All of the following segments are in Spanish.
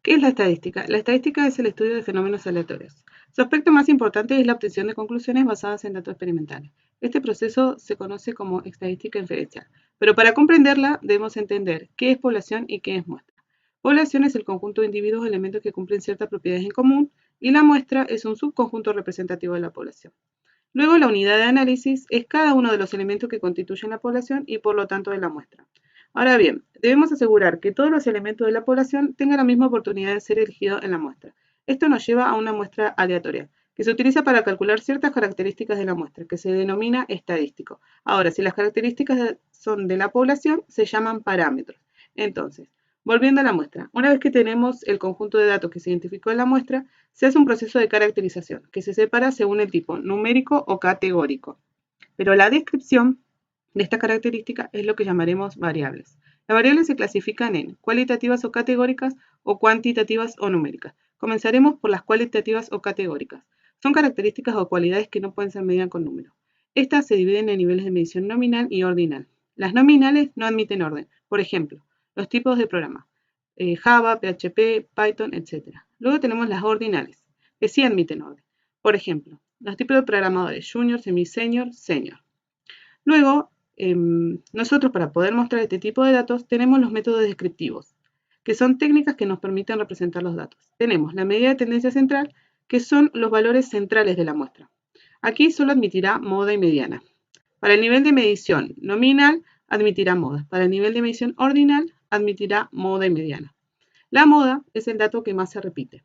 ¿Qué es la estadística? La estadística es el estudio de fenómenos aleatorios. Su aspecto más importante es la obtención de conclusiones basadas en datos experimentales. Este proceso se conoce como estadística inferencial, pero para comprenderla debemos entender qué es población y qué es muestra. Población es el conjunto de individuos o elementos que cumplen ciertas propiedades en común y la muestra es un subconjunto representativo de la población. Luego, la unidad de análisis es cada uno de los elementos que constituyen la población y por lo tanto de la muestra. Ahora bien, debemos asegurar que todos los elementos de la población tengan la misma oportunidad de ser elegidos en la muestra. Esto nos lleva a una muestra aleatoria, que se utiliza para calcular ciertas características de la muestra, que se denomina estadístico. Ahora, si las características son de la población, se llaman parámetros. Entonces, volviendo a la muestra, una vez que tenemos el conjunto de datos que se identificó en la muestra, se hace un proceso de caracterización, que se separa según el tipo numérico o categórico. Pero la descripción de esta característica es lo que llamaremos variables. Las variables se clasifican en cualitativas o categóricas o cuantitativas o numéricas. Comenzaremos por las cualitativas o categóricas. Son características o cualidades que no pueden ser medidas con números. Estas se dividen en niveles de medición nominal y ordinal. Las nominales no admiten orden. Por ejemplo, los tipos de programa. Java, PHP, Python, etc. Luego tenemos las ordinales, que sí admiten orden. Por ejemplo, los tipos de programadores junior, semi-senior, senior. Luego, nosotros para poder mostrar este tipo de datos tenemos los métodos descriptivos, que son técnicas que nos permiten representar los datos. Tenemos la medida de tendencia central, que son los valores centrales de la muestra. Aquí solo admitirá moda y mediana. Para el nivel de medición nominal, admitirá moda. Para el nivel de medición ordinal, admitirá moda y mediana. La moda es el dato que más se repite.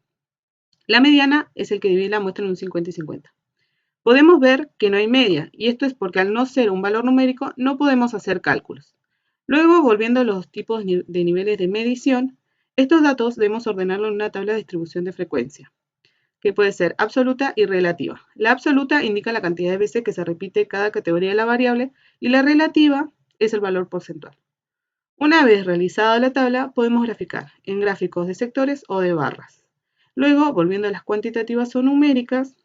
La mediana es el que divide la muestra en un 50 y 50. Podemos ver que no hay media, y esto es porque al no ser un valor numérico no podemos hacer cálculos. Luego, volviendo a los tipos de niveles de medición, estos datos debemos ordenarlos en una tabla de distribución de frecuencia, que puede ser absoluta y relativa. La absoluta indica la cantidad de veces que se repite cada categoría de la variable y la relativa es el valor porcentual. Una vez realizada la tabla, podemos graficar en gráficos de sectores o de barras. Luego, volviendo a las cuantitativas o numéricas,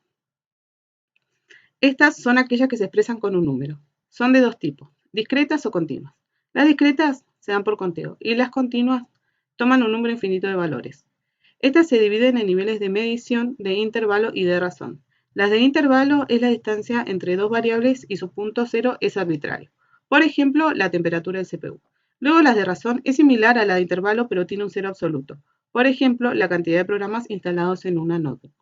estas son aquellas que se expresan con un número. Son de dos tipos, discretas o continuas. Las discretas se dan por conteo y las continuas toman un número infinito de valores. Estas se dividen en niveles de medición, de intervalo y de razón. Las de intervalo es la distancia entre dos variables y su punto cero es arbitrario. Por ejemplo, la temperatura del CPU. Luego las de razón es similar a la de intervalo pero tiene un cero absoluto. Por ejemplo, la cantidad de programas instalados en una notebook.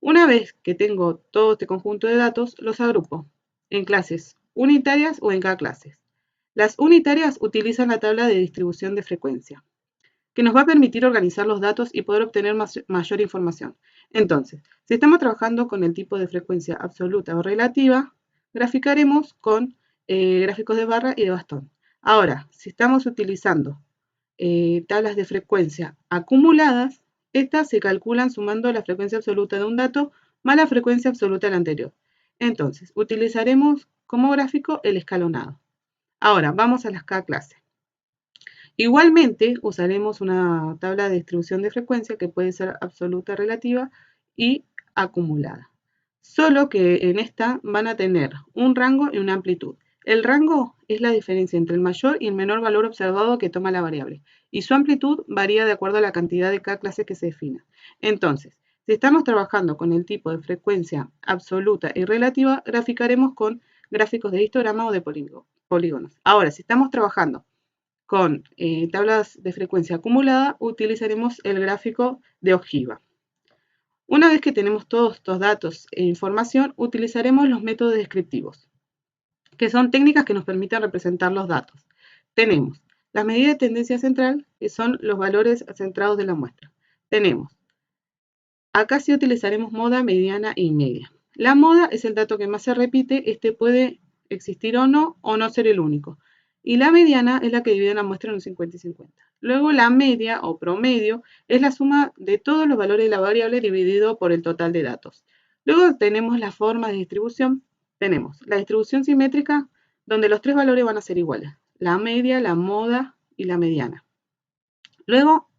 Una vez que tengo todo este conjunto de datos, los agrupo en clases unitarias o en cada clase. Las unitarias utilizan la tabla de distribución de frecuencia, que nos va a permitir organizar los datos y poder obtener mayor información. Entonces, si estamos trabajando con el tipo de frecuencia absoluta o relativa, graficaremos con gráficos de barra y de bastón. Ahora, si estamos utilizando tablas de frecuencia acumuladas, estas se calculan sumando la frecuencia absoluta de un dato más la frecuencia absoluta del anterior. Entonces, utilizaremos como gráfico el escalonado. Ahora, vamos a las K clases. Igualmente, usaremos una tabla de distribución de frecuencia que puede ser absoluta, relativa y acumulada. Solo que en esta van a tener un rango y una amplitud. El rango es la diferencia entre el mayor y el menor valor observado que toma la variable, y su amplitud varía de acuerdo a la cantidad de cada clase que se defina. Entonces, si estamos trabajando con el tipo de frecuencia absoluta y relativa, graficaremos con gráficos de histograma o de polígonos. Ahora, si estamos trabajando con tablas de frecuencia acumulada, utilizaremos el gráfico de ojiva. Una vez que tenemos todos estos datos e información, utilizaremos los métodos descriptivos, que son técnicas que nos permiten representar los datos. Tenemos las medidas de tendencia central, que son los valores centrados de la muestra. Acá sí utilizaremos moda, mediana y media. La moda es el dato que más se repite, este puede existir o no ser el único. Y la mediana es la que divide la muestra en un 50 y 50. Luego la media o promedio es la suma de todos los valores de la variable dividido por el total de datos. Luego tenemos las formas de distribución. Tenemos la distribución simétrica, donde los tres valores van a ser iguales. La media, la moda y la mediana. Luego,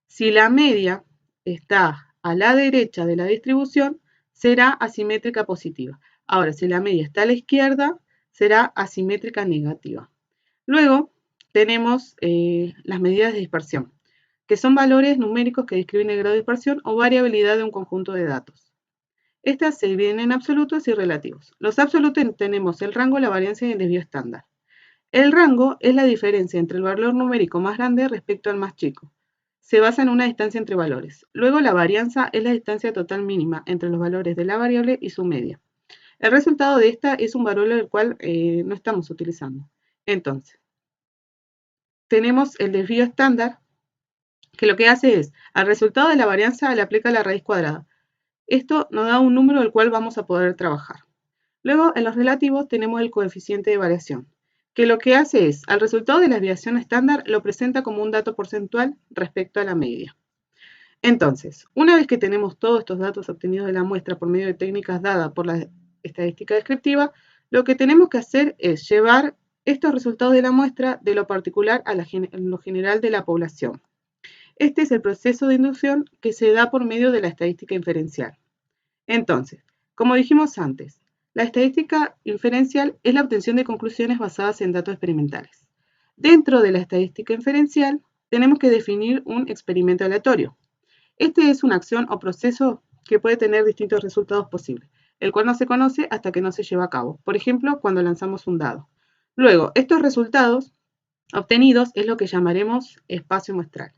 si la media está a la derecha de la distribución, será asimétrica positiva. Ahora, si la media está a la izquierda, será asimétrica negativa. Luego, tenemos las medidas de dispersión, que son valores numéricos que describen el grado de dispersión o variabilidad de un conjunto de datos. Estas se dividen en absolutos y relativos. Los absolutos tenemos el rango, la varianza y el desvío estándar. El rango es la diferencia entre el valor numérico más grande respecto al más chico. Se basa en una distancia entre valores. Luego la varianza es la distancia total mínima entre los valores de la variable y su media. El resultado de esta es un valor el cual no estamos utilizando. Entonces, tenemos el desvío estándar, que lo que hace es, al resultado de la varianza le aplica la raíz cuadrada. Esto nos da un número del cual vamos a poder trabajar. Luego, en los relativos tenemos el coeficiente de variación, que lo que hace es, al resultado de la desviación estándar, lo presenta como un dato porcentual respecto a la media. Entonces, una vez que tenemos todos estos datos obtenidos de la muestra por medio de técnicas dadas por la estadística descriptiva, lo que tenemos que hacer es llevar estos resultados de la muestra de lo particular a lo general de la población. Este es el proceso de inducción que se da por medio de la estadística inferencial. Entonces, como dijimos antes, la estadística inferencial es la obtención de conclusiones basadas en datos experimentales. Dentro de la estadística inferencial, tenemos que definir un experimento aleatorio. Este es una acción o proceso que puede tener distintos resultados posibles, el cual no se conoce hasta que no se lleva a cabo. Por ejemplo, cuando lanzamos un dado. Luego, estos resultados obtenidos es lo que llamaremos espacio muestral.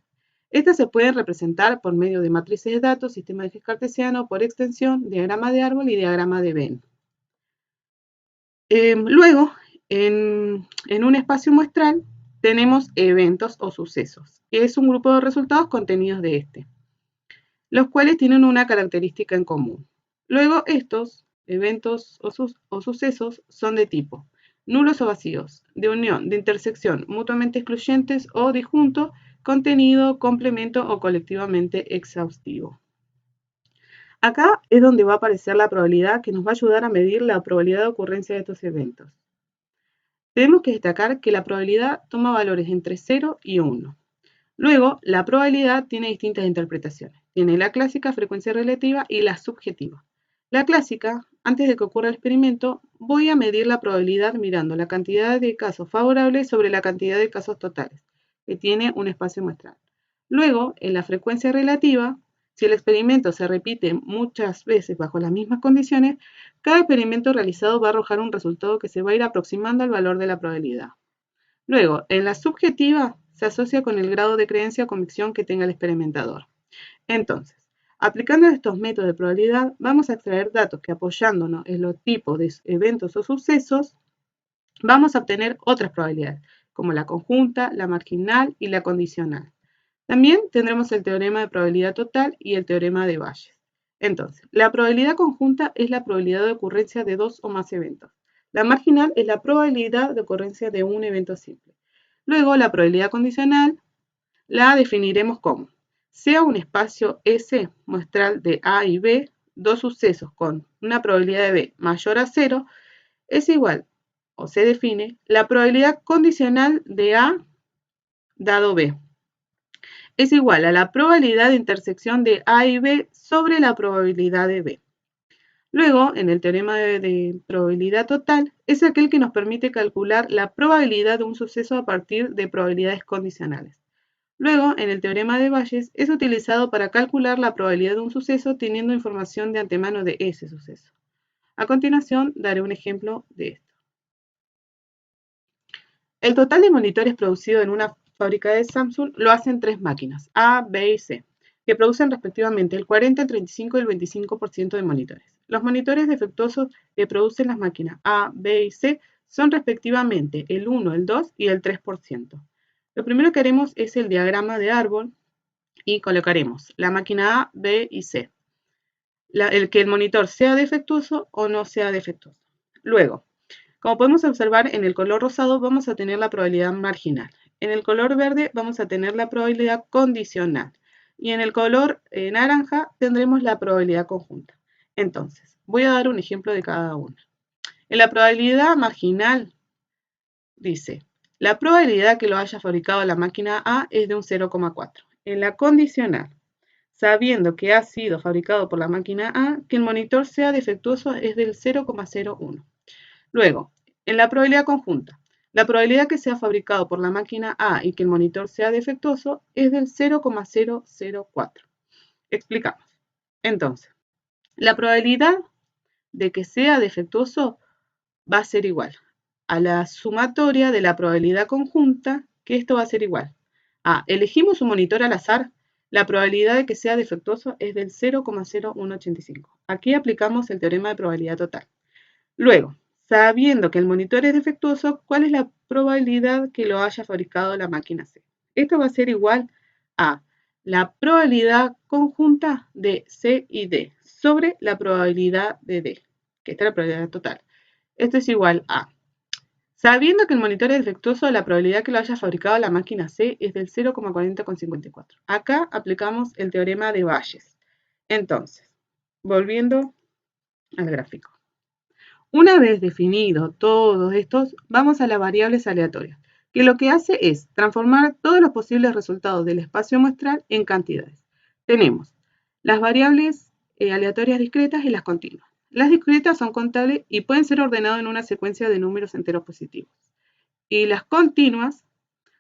Estas se pueden representar por medio de matrices de datos, sistema de ejes cartesiano, por extensión, diagrama de árbol y diagrama de Venn. Luego, en un espacio muestral, tenemos eventos o sucesos, que es un grupo de resultados contenidos de este, los cuales tienen una característica en común. Luego, estos eventos o sucesos son de tipo nulos o vacíos, de unión, de intersección, mutuamente excluyentes o disjunto, contenido, complemento o colectivamente exhaustivo. Acá es donde va a aparecer la probabilidad que nos va a ayudar a medir la probabilidad de ocurrencia de estos eventos. Tenemos que destacar que la probabilidad toma valores entre 0 y 1. Luego, la probabilidad tiene distintas interpretaciones. Tiene la clásica, frecuencia relativa y la subjetiva. La clásica, antes de que ocurra el experimento, voy a medir la probabilidad mirando la cantidad de casos favorables sobre la cantidad de casos totales, que tiene un espacio muestral. Luego, en la frecuencia relativa, si el experimento se repite muchas veces bajo las mismas condiciones, cada experimento realizado va a arrojar un resultado que se va a ir aproximando al valor de la probabilidad. Luego, en la subjetiva, se asocia con el grado de creencia o convicción que tenga el experimentador. Entonces, aplicando estos métodos de probabilidad, vamos a extraer datos que apoyándonos en los tipos de eventos o sucesos, vamos a obtener otras probabilidades, como la conjunta, la marginal y la condicional. También tendremos el teorema de probabilidad total y el teorema de Bayes. Entonces, la probabilidad conjunta es la probabilidad de ocurrencia de dos o más eventos. La marginal es la probabilidad de ocurrencia de un evento simple. Luego, la probabilidad condicional la definiremos como sea un espacio S muestral de A y B, dos sucesos con una probabilidad de B mayor a 0, es igual, o se define, la probabilidad condicional de A dado B. Es igual a la probabilidad de intersección de A y B sobre la probabilidad de B. Luego, en el teorema de probabilidad total, es aquel que nos permite calcular la probabilidad de un suceso a partir de probabilidades condicionales. Luego, en el teorema de Bayes, es utilizado para calcular la probabilidad de un suceso teniendo información de antemano de ese suceso. A continuación, daré un ejemplo de esto. El total de monitores producido en una fábrica de Samsung lo hacen tres máquinas, A, B y C, que producen respectivamente el 40, el 35 y el 25% de monitores. Los monitores defectuosos que producen las máquinas A, B y C son respectivamente el 1, el 2 y el 3%. Lo primero que haremos es el diagrama de árbol y colocaremos la máquina A, B y C. Que el monitor sea defectuoso o no sea defectuoso. Luego, como podemos observar, en el color rosado vamos a tener la probabilidad marginal. En el color verde vamos a tener la probabilidad condicional. Y en el color naranja tendremos la probabilidad conjunta. Entonces, voy a dar un ejemplo de cada una. En la probabilidad marginal, dice, la probabilidad que lo haya fabricado la máquina A es de un 0,4. En la condicional, sabiendo que ha sido fabricado por la máquina A, que el monitor sea defectuoso es del 0,01. Luego, en la probabilidad conjunta, La probabilidad que sea fabricado por la máquina A y que el monitor sea defectuoso es del 0,004. Explicamos. Entonces, la probabilidad de que sea defectuoso va a ser igual a la sumatoria de la probabilidad conjunta, que esto va a ser igual a, elegimos un monitor al azar, la probabilidad de que sea defectuoso es del 0,0185. Aquí aplicamos el teorema de probabilidad total. Luego, sabiendo que el monitor es defectuoso, ¿cuál es la probabilidad que lo haya fabricado la máquina C? Esto va a ser igual a la probabilidad conjunta de C y D sobre la probabilidad de D, que esta es la probabilidad total. Esto es igual a, sabiendo que el monitor es defectuoso, la probabilidad que lo haya fabricado la máquina C es del 0,4054. Acá aplicamos el teorema de Bayes. Entonces, volviendo al gráfico. Una vez definido todos estos, vamos a las variables aleatorias, que lo que hace es transformar todos los posibles resultados del espacio muestral en cantidades. Tenemos las variables aleatorias discretas y las continuas. Las discretas son contables y pueden ser ordenadas en una secuencia de números enteros positivos. Y las continuas,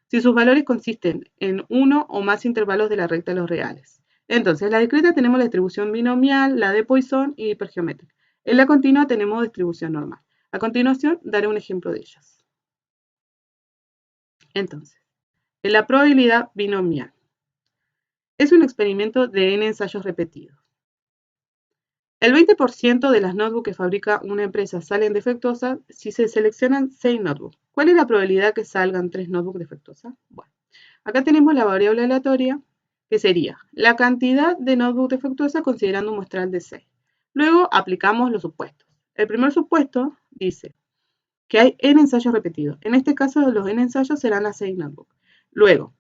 si sus valores consisten en uno o más intervalos de la recta de los reales. Entonces, en la discreta tenemos la distribución binomial, la de Poisson y hipergeométrica. En la continua tenemos distribución normal. A continuación, daré un ejemplo de ellas. Entonces, en la probabilidad binomial. Es un experimento de n ensayos repetidos. El 20% de las notebooks que fabrica una empresa salen defectuosas si se seleccionan 6 notebooks. ¿Cuál es la probabilidad que salgan 3 notebooks defectuosas? Bueno, acá tenemos la variable aleatoria, que sería la cantidad de notebooks defectuosas considerando un muestral de 6. Luego aplicamos los supuestos. El primer supuesto dice que hay n ensayos repetidos. En este caso, los n ensayos serán las 6 notebooks. Luego,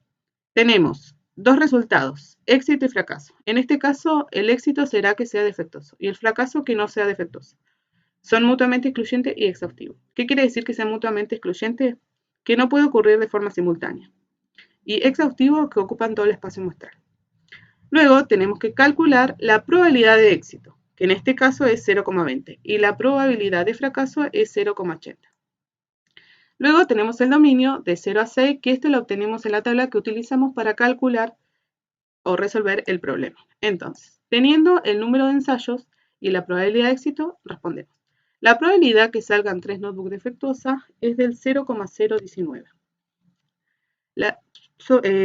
tenemos dos resultados, éxito y fracaso. En este caso, el éxito será que sea defectuoso y el fracaso que no sea defectuoso. Son mutuamente excluyentes y exhaustivos. ¿Qué quiere decir que sea mutuamente excluyente? Que no puede ocurrir de forma simultánea. Y exhaustivo, que ocupan todo el espacio muestral. Luego tenemos que calcular la probabilidad de éxito, que en este caso es 0,20, y la probabilidad de fracaso es 0,80. Luego tenemos el dominio de 0 a 6, que este lo obtenemos en la tabla que utilizamos para calcular o resolver el problema. Entonces, teniendo el número de ensayos y la probabilidad de éxito, respondemos. La probabilidad que salgan 3 notebooks defectuosas es del 0,019. La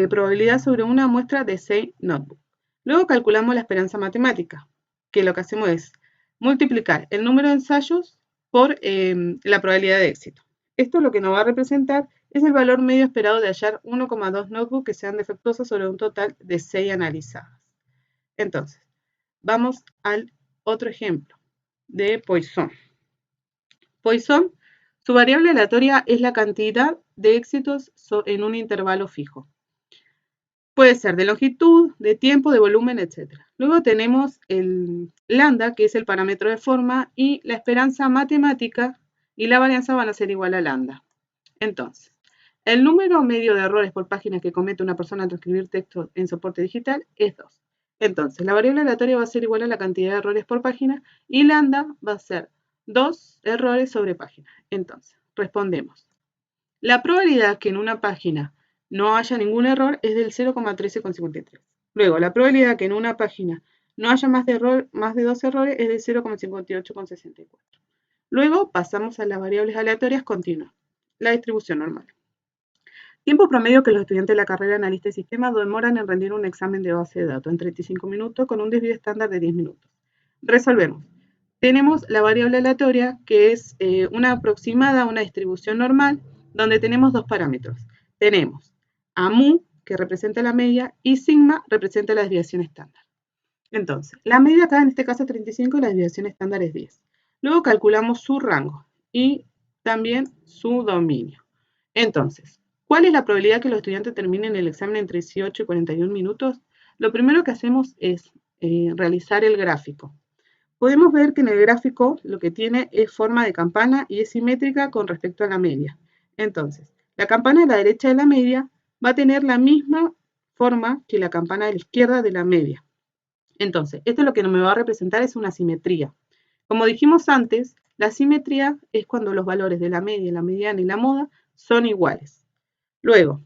probabilidad sobre una muestra de 6 notebooks. Luego calculamos la esperanza matemática, que lo que hacemos es multiplicar el número de ensayos por la probabilidad de éxito. Esto lo que nos va a representar es el valor medio esperado de hallar 1,2 notebooks que sean defectuosos sobre un total de 6 analizadas. Entonces, vamos al otro ejemplo de Poisson. Poisson, su variable aleatoria es la cantidad de éxitos en un intervalo fijo. Puede ser de longitud, de tiempo, de volumen, etc. Luego tenemos el lambda, que es el parámetro de forma, y la esperanza matemática y la varianza van a ser igual a lambda. Entonces, el número medio de errores por página que comete una persona al transcribir texto en soporte digital es 2. Entonces, la variable aleatoria va a ser igual a la cantidad de errores por página y lambda va a ser 2 errores sobre página. Entonces, respondemos. La probabilidad que en una página no haya ningún error es del 0,1353. Luego, la probabilidad que en una página no haya más de 2 errores es del 0,5864. Luego, pasamos a las variables aleatorias continuas. La distribución normal. Tiempo promedio que los estudiantes de la carrera de analista de sistemas demoran en rendir un examen de base de datos en 35 minutos con un desvío estándar de 10 minutos. Resolvemos. Tenemos la variable aleatoria que es una aproximada, una distribución normal, donde tenemos dos parámetros. Tenemos a mu, que representa la media, y sigma representa la desviación estándar. Entonces, la media acá en este caso es 35 y la desviación estándar es 10. Luego calculamos su rango y también su dominio. Entonces, ¿cuál es la probabilidad que los estudiantes terminen el examen entre 18 y 41 minutos? Lo primero que hacemos es realizar el gráfico. Podemos ver que en el gráfico lo que tiene es forma de campana y es simétrica con respecto a la media. Entonces, la campana de la derecha de la media va a tener la misma forma que la campana de la izquierda de la media. Entonces, esto lo que me va a representar es una simetría. Como dijimos antes, la simetría es cuando los valores de la media, la mediana y la moda son iguales. Luego,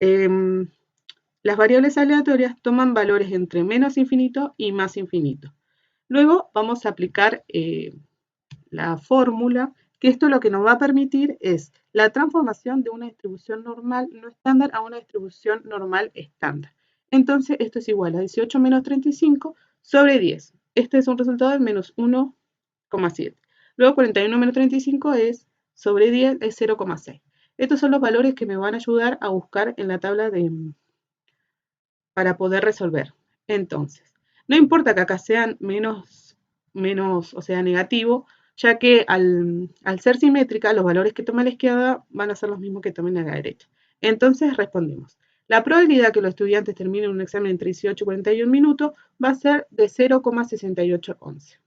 las variables aleatorias toman valores entre menos infinito y más infinito. Luego vamos a aplicar la fórmula, que esto lo que nos va a permitir es la transformación de una distribución normal no estándar a una distribución normal estándar. Entonces, esto es igual a 18 menos 35 sobre 10. Este es un resultado de menos 1,7. Luego, 41 menos 35 es sobre 10 es 0,6. Estos son los valores que me van a ayudar a buscar en la tabla para poder resolver. Entonces, no importa que acá sean menos, o sea, negativo, ya que al ser simétrica, los valores que tome a la izquierda van a ser los mismos que tomen a la derecha. Entonces, respondemos. La probabilidad que los estudiantes terminen un examen entre 18 y 41 minutos va a ser de 0,6811.